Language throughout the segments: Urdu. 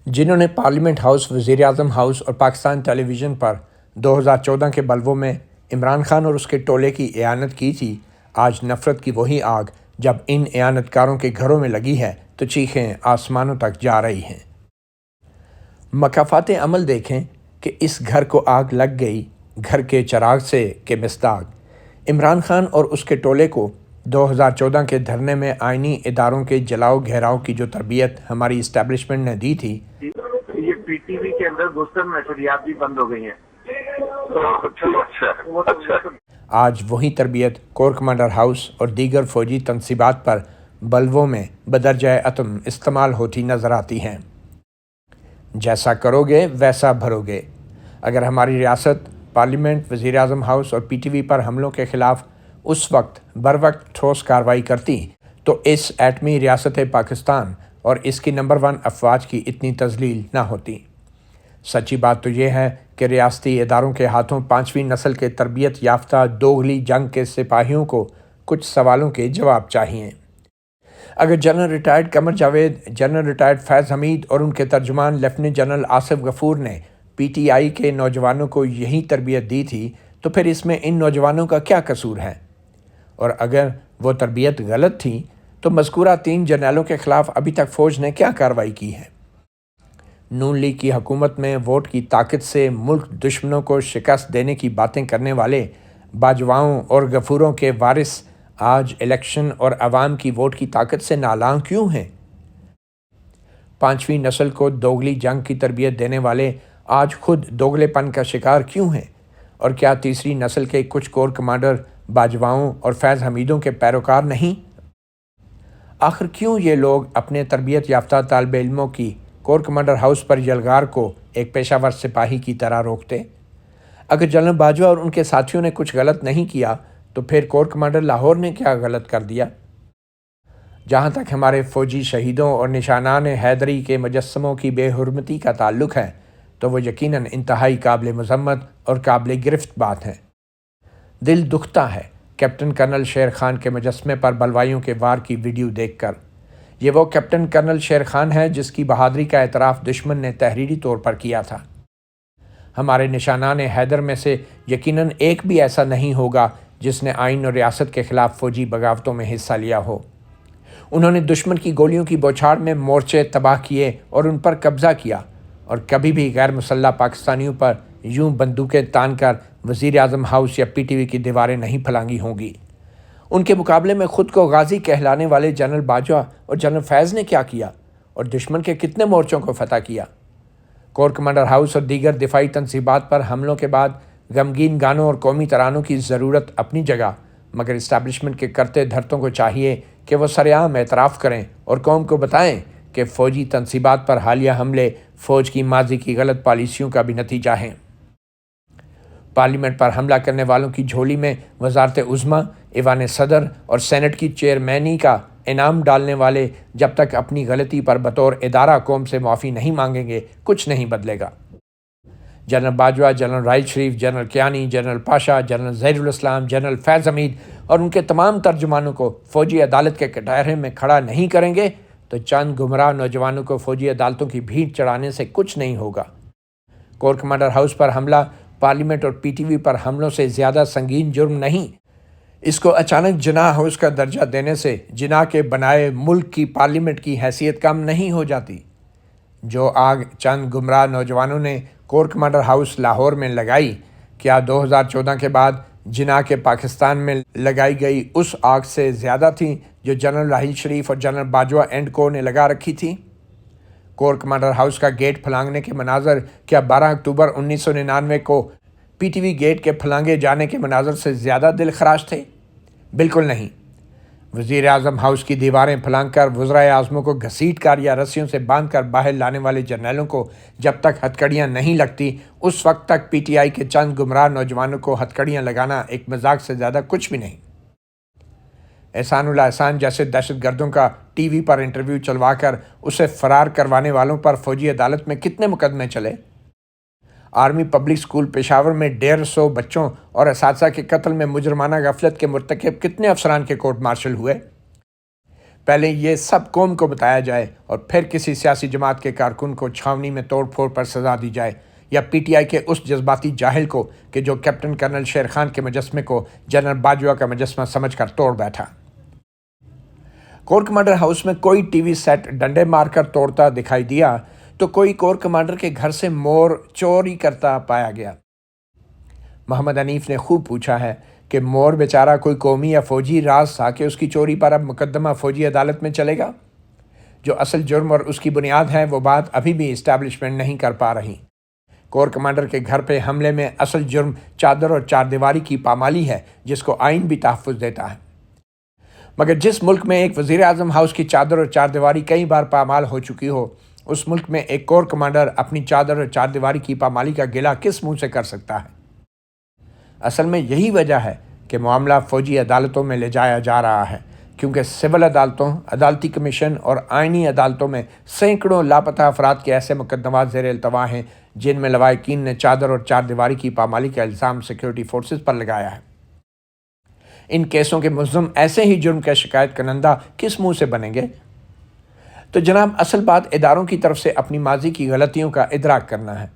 جنہوں نے پارلیمنٹ ہاؤس، وزیر اعظم ہاؤس اور پاکستان ٹیلی ویژن پر 2014 کے بلووں میں عمران خان اور اس کے ٹولے کی اعانت کی تھی، آج نفرت کی وہی آگ جب ان اعانت کاروں کے گھروں میں لگی ہے تو چیخیں آسمانوں تک جا رہی ہیں۔ مکافات عمل دیکھیں کہ اس گھر کو آگ لگ گئی، گھر کے چراغ سے کہ مصداق۔ عمران خان اور اس کے ٹولے کو 2014 کے دھرنے میں آئینی اداروں کے جلاؤ گھیراؤ کی جو تربیت ہماری اسٹیبلشمنٹ نے دی تھی، یہ پی ٹی وی کے اندر گفتگو نشریات بھی بند ہو گئی ہیں۔ آج وہی تربیت کور کمانڈر ہاؤس اور دیگر فوجی تنصیبات پر بلووں میں بدرجہ اتم استعمال ہوتی نظر آتی ہیں۔ جیسا کرو گے ویسا بھرو گے۔ اگر ہماری ریاست پارلیمنٹ، وزیر اعظم ہاؤس اور پی ٹی وی پر حملوں کے خلاف اس وقت بروقت ٹھوس کارروائی کرتی تو اس ایٹمی ریاست پاکستان اور اس کی نمبر 1 افواج کی اتنی تذلیل نہ ہوتی۔ سچی بات تو یہ ہے کہ ریاستی اداروں کے ہاتھوں 5ویں نسل کے تربیت یافتہ دوگلی جنگ کے سپاہیوں کو کچھ سوالوں کے جواب چاہیے۔ اگر general retired Qamar Javed, general retired Faiz Hameed اور ان کے ترجمان لیفٹیننٹ جنرل آصف غفور نے پی ٹی آئی کے نوجوانوں کو یہی تربیت دی تھی تو پھر اس میں ان نوجوانوں کا کیا قصور ہے؟ اور اگر وہ تربیت غلط تھی تو مذکورہ 3 جرنیلوں کے خلاف ابھی تک فوج نے کیا کارروائی کی ہے؟ نون لیگ کی حکومت میں ووٹ کی طاقت سے ملک دشمنوں کو شکست دینے کی باتیں کرنے والے باجواؤں اور غفوروں کے وارث آج الیکشن اور عوام کی ووٹ کی طاقت سے نالاں کیوں ہیں؟ 5ویں نسل کو دوگلی جنگ کی تربیت دینے والے آج خود دوگلے پن کا شکار کیوں ہیں؟ اور کیا تیسری نسل کے کچھ کور کمانڈر باجواؤں اور فیض حمیدوں کے پیروکار نہیں؟ آخر کیوں یہ لوگ اپنے تربیت یافتہ طالب علموں کی کور کمانڈر ہاؤس پر یلغار کو ایک پیشہ ور سپاہی کی طرح روکتے؟ اگر جنرل باجوہ اور ان کے ساتھیوں نے کچھ غلط نہیں کیا تو پھر کور کمانڈر لاہور نے کیا غلط کر دیا؟ جہاں تک ہمارے فوجی شہیدوں اور نشانان حیدری کے مجسموں کی بے حرمتی کا تعلق ہے تو وہ یقیناً انتہائی قابل مذمت اور قابل گرفت بات ہے۔ دل دکھتا ہے کیپٹن کرنل شیر خان کے مجسمے پر بلوائیوں کے وار کی ویڈیو دیکھ کر۔ یہ وہ کیپٹن کرنل شیر خان ہے جس کی بہادری کا اعتراف دشمن نے تحریری طور پر کیا تھا۔ ہمارے نشانان حیدر میں سے یقیناً ایک بھی ایسا نہیں ہوگا جس نے آئین اور ریاست کے خلاف فوجی بغاوتوں میں حصہ لیا ہو۔ انہوں نے دشمن کی گولیوں کی بوچھاڑ میں مورچے تباہ کیے اور ان پر قبضہ کیا، اور کبھی بھی غیر مسلح پاکستانیوں پر یوں بندوقیں تان کر وزیر اعظم ہاؤس یا پی ٹی وی کی دیواریں نہیں پھلانگی ہوں گی۔ ان کے مقابلے میں خود کو غازی کہلانے والے جنرل باجوہ اور جنرل فیض نے کیا کیا اور دشمن کے کتنے مورچوں کو فتح کیا؟ کور کمانڈر ہاؤس اور دیگر دفاعی تنصیبات پر حملوں کے بعد غمگین گانوں اور قومی ترانوں کی ضرورت اپنی جگہ، مگر اسٹیبلشمنٹ کے کرتے دھرتوں کو چاہیے کہ وہ سرعام اعتراف کریں اور قوم کو بتائیں کہ فوجی تنصیبات پر حالیہ حملے فوج کی ماضی کی غلط پالیسیوں کا بھی نتیجہ ہیں۔ پارلیمنٹ پر حملہ کرنے والوں کی جھولی میں وزارت عظمیٰ، ایوان صدر اور سینٹ کی چیئرمینی کا انعام ڈالنے والے جب تک اپنی غلطی پر بطور ادارہ قوم سے معافی نہیں مانگیں گے کچھ نہیں بدلے گا۔ General Bajwa, general Raheel Sharif, general Kayani, general Pasha, general Zaheer ul-Islam, general فیض حمید اور ان کے تمام ترجمانوں کو فوجی عدالت کے کٹہرے میں کھڑا نہیں کریں گے تو چند گمراہ نوجوانوں کو فوجی عدالتوں کی بھیڑ چڑھانے سے کچھ نہیں ہوگا۔ کور کمانڈر ہاؤس پر حملہ پارلیمنٹ اور پی ٹی وی پر حملوں سے زیادہ سنگین جرم نہیں۔ اس کو اچانک جناح ہاؤس کا درجہ دینے سے جناح کے بنائے ملک کی پارلیمنٹ کی حیثیت کم نہیں ہو جاتی۔ جو آگ چند گمراہ نوجوانوں نے کور کمانڈر ہاؤس لاہور میں لگائی، کیا 2014 کے بعد جناح کے پاکستان میں لگائی گئی اس آگ سے زیادہ تھیں جو جنرل راحیل شریف اور جنرل باجوہ اینڈ کو نے لگا رکھی تھی؟ کور کمانڈر ہاؤس کا گیٹ پھلانگنے کے مناظر کیا 12 اکتوبر 1999 کو پی ٹی وی گیٹ کے پھلانگے جانے کے مناظر سے زیادہ دل خراش تھے؟ بالکل نہیں۔ وزیر اعظم ہاؤس کی دیواریں پھلانگ کر وزرائے اعظموں کو گھسیٹ کر یا رسیوں سے باندھ کر باہر لانے والے جرنیلوں کو جب تک ہتھکڑیاں نہیں لگتی اس وقت تک پی ٹی آئی کے چند گمراہ نوجوانوں کو ہتھکڑیاں لگانا ایک مذاق سے زیادہ کچھ بھی نہیں۔ احسان اللہ احسان جیسے دہشت گردوں کا ٹی وی پر انٹرویو چلوا کر اسے فرار کروانے والوں پر فوجی عدالت میں کتنے مقدمے چلے؟ آرمی پبلک سکول پشاور میں 150 بچوں اور اساتذہ کے قتل میں مجرمانہ غفلت کے مرتکب کتنے افسران کے کورٹ مارشل ہوئے؟ پہلے یہ سب قوم کو بتایا جائے اور پھر کسی سیاسی جماعت کے کارکن کو چھاونی میں توڑ پھوڑ پر سزا دی جائے، یا پی ٹی آئی کے اس جذباتی جاہل کو کہ جو کیپٹن کرنل شیر خان کے مجسمے کو جنرل باجوہ کا مجسمہ سمجھ کر توڑ بیٹھا۔ کور کمانڈر ہاؤس میں کوئی ٹی وی سیٹ ڈنڈے مار کر توڑتا دکھائی دیا تو کوئی کور کمانڈر کے گھر سے مور چوری کرتا پایا گیا۔ محمد حنیف نے خوب پوچھا ہے کہ مور بیچارہ کوئی قومی یا فوجی راز تھا کہ اس کی چوری پر اب مقدمہ فوجی عدالت میں چلے گا؟ جو اصل جرم اور اس کی بنیاد ہے وہ بات ابھی بھی اسٹیبلشمنٹ نہیں کر پا رہی۔ کور کمانڈر کے گھر پہ حملے میں اصل جرم چادر اور چار دیواری کی پامالی ہے، جس کو آئین بھی تحفظ دیتا ہے۔ مگر جس ملک میں ایک وزیر اعظم ہاؤس کی چادر اور چار دیواری کئی بار پامال ہو چکی ہو، اس ملک میں ایک کور کمانڈر اپنی چادر اور چار دیواری کی پامالی کا گلہ کس منہ سے کر سکتا ہے؟ اصل میں یہی وجہ ہے کہ معاملہ فوجی عدالتوں میں لے جایا جا رہا ہے، کیونکہ سول عدالتوں، عدالتی کمیشن اور آئینی عدالتوں میں سینکڑوں لاپتہ افراد کے ایسے مقدمات زیر التوا ہیں جن میں لواحقین نے چادر اور چار دیواری کی پامالی کا الزام سیکیورٹی فورسز پر لگایا ہے۔ ان کیسوں کے ملزم ایسے ہی جرم کے شکایت کنندہ کس منہ سے بنیں گے؟ تو جناب، اصل بات اداروں کی طرف سے اپنی ماضی کی غلطیوں کا ادراک کرنا ہے۔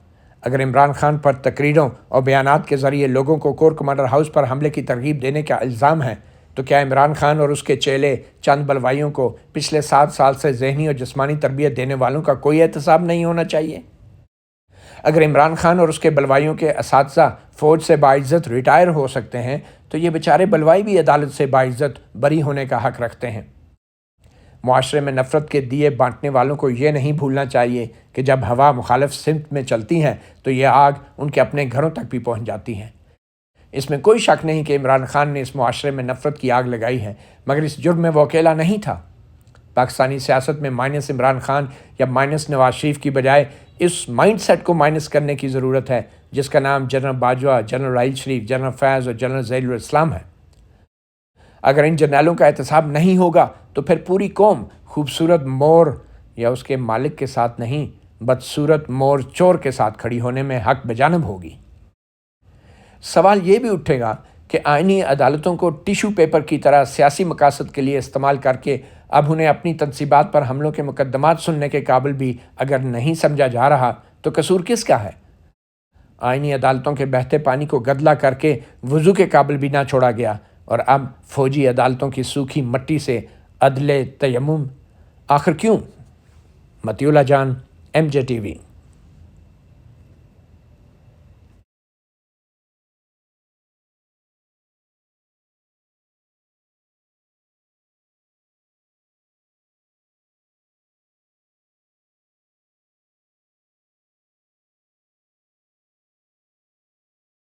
اگر عمران خان پر تقریروں اور بیانات کے ذریعے لوگوں کو کور کمانڈر ہاؤس پر حملے کی ترغیب دینے کا الزام ہے، تو کیا عمران خان اور اس کے چیلے چند بلوائیوں کو پچھلے 7 سال سے ذہنی اور جسمانی تربیت دینے والوں کا کوئی احتساب نہیں ہونا چاہیے؟ اگر عمران خان اور اس کے بلوائیوں کے اساتذہ فوج سے باعزت ریٹائر ہو سکتے ہیں، تو یہ بیچارے بلوائی بھی عدالت سے باعزت بری ہونے کا حق رکھتے ہیں۔ معاشرے میں نفرت کے دیے بانٹنے والوں کو یہ نہیں بھولنا چاہیے کہ جب ہوا مخالف سمت میں چلتی ہے تو یہ آگ ان کے اپنے گھروں تک بھی پہنچ جاتی ہے۔ اس میں کوئی شک نہیں کہ عمران خان نے اس معاشرے میں نفرت کی آگ لگائی ہے، مگر اس جرم میں وہ اکیلا نہیں تھا۔ پاکستانی سیاست میں مائنس عمران خان یا مائنس نواز شریف کی بجائے اس مائنڈ سیٹ کو مائنس کرنے کی ضرورت ہے جس کا نام general Bajwa, general Raheel Sharif, general فیض اور جنرل ظہیر الاسلام ہے۔ اگر ان جرنیلوں کا احتساب نہیں ہوگا تو پھر پوری قوم خوبصورت مور یا اس کے مالک کے ساتھ نہیں، بدصورت مور چور کے ساتھ کھڑی ہونے میں حق بجانب ہوگی۔ سوال یہ بھی اٹھے گا کہ آئینی عدالتوں کو ٹیشو پیپر کی طرح سیاسی مقاصد کے لیے استعمال کر کے اب انہیں اپنی تنصیبات پر حملوں کے مقدمات سننے کے قابل بھی اگر نہیں سمجھا جا رہا تو قصور کس کا ہے؟ آئینی عدالتوں کے بہتے پانی کو گدلا کر کے وضو کے قابل بھی نہ چھوڑا گیا، اور اب فوجی عدالتوں کی سوکھی مٹی سے عدل تیمم؟ آخر کیوں؟ مطیع اللہ جان، MJ TV۔